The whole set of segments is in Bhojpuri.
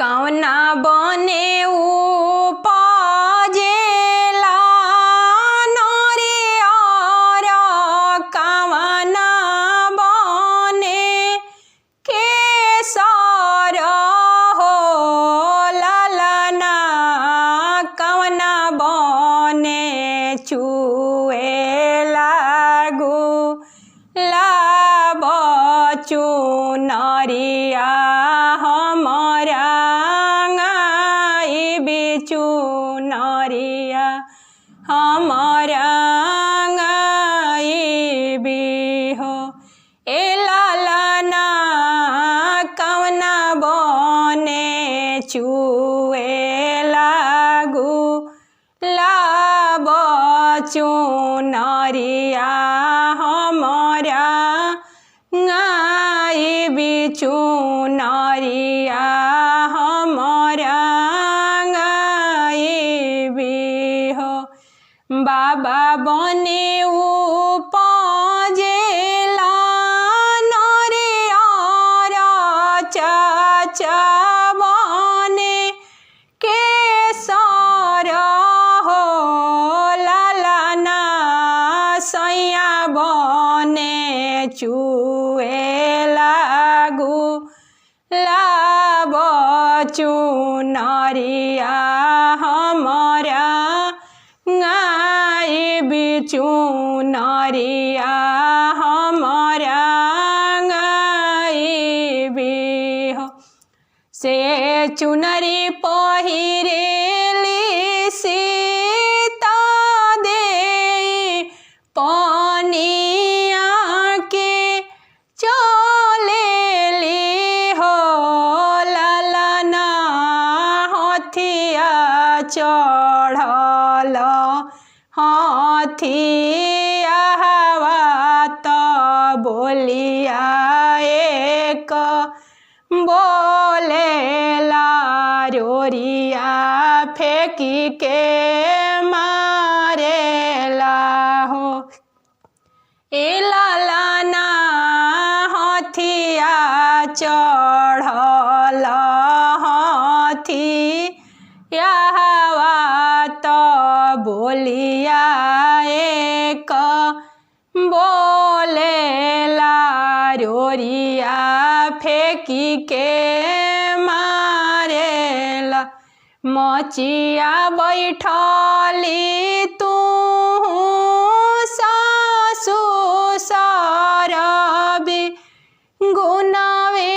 कौना बने उपजेला नरियर कौना बने केसर हो ललना कौना बने चुए लागू लाब चुनरिया हमारा गाई बिचुनरिया हमारा गाई बिहो ए ललना कौना बने चुए लागू लाब चुनरिया हमारा गाई बिचुनरिया हमारा गाई बिहो बाबा बने उपजेला नरियर चाचा बने केसर हो ललना सैया बने चुए लागू लाब चुनरिया हमारा गाई बिचुनरिया हमारा गाई बिहो से चुनरी पहिरेली सीता दे पनिया के चलेली हो ललना हथिया चढ़ल हथिया हवा त बोलिया एक बोलेला रोरिया फेंकी के मारेला हो ए ललना हथिया चढ़ल हथिया हवा त बोलिया एक बोलेला रोरिया फेंकी के मारेला मचिया बैठली तू सासु सरबी गुनवे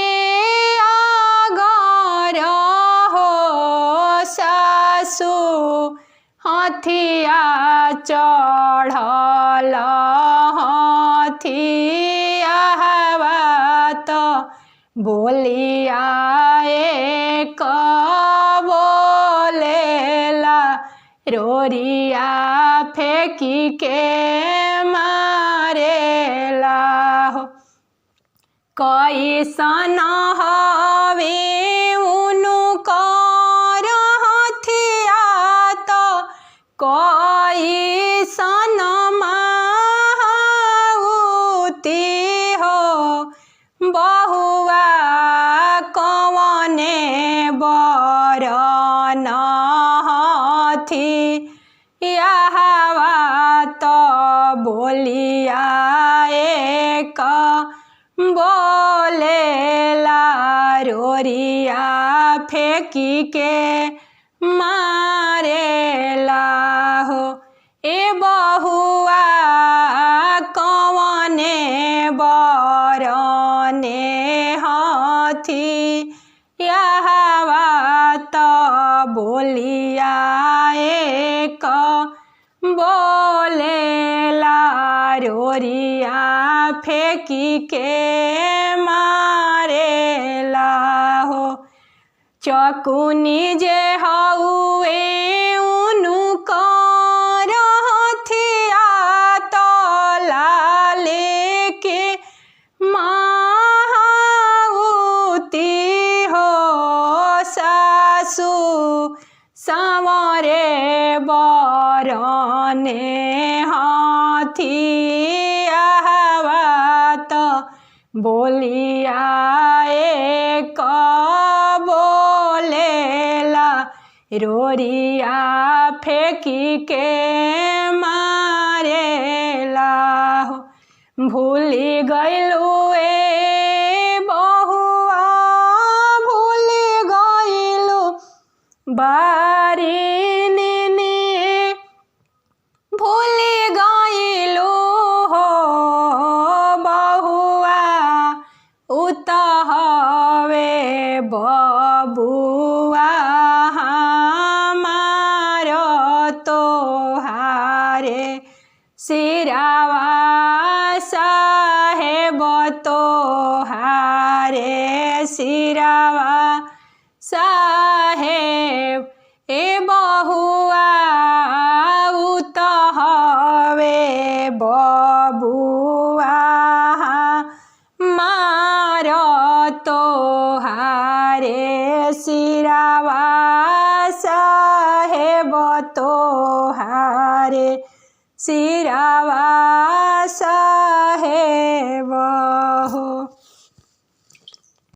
आगर हो सासु हथिया चढ़ल हथिया हवा त बोलिया एक बोलेला रोरिया फेंकी के मारेला हो कैसन हवे उनुकर हथिया त कैसन माहुति हो बहुआ कवने बरन हथिया हवा त बोलिया एक बोलेला रोरिया फेंकी के मारेला हो ए बहुआ कवने बरने हथिया हवा त बोलिया एक बोलेला रोरिया फेंकी के मारेला हो चकुनी जे हउए उनुकर हथिया त लाले के माहुति हो सासु संवरे बरने हथिया हवा त बोलिया एक बोले रोरिया फेंकी के मारेला हो। भूली गइलू ए बहुआ भूली गइलू बारिनी भूली गइलू हो बहुआ उत हवे बबुआ हमार तोहारे सिरावा साहेब तोहारे सिरावा साहेब ए बहुआ उत हवे बबुआ मार तोहारे सिरावा साहेब तोहारे सिरावा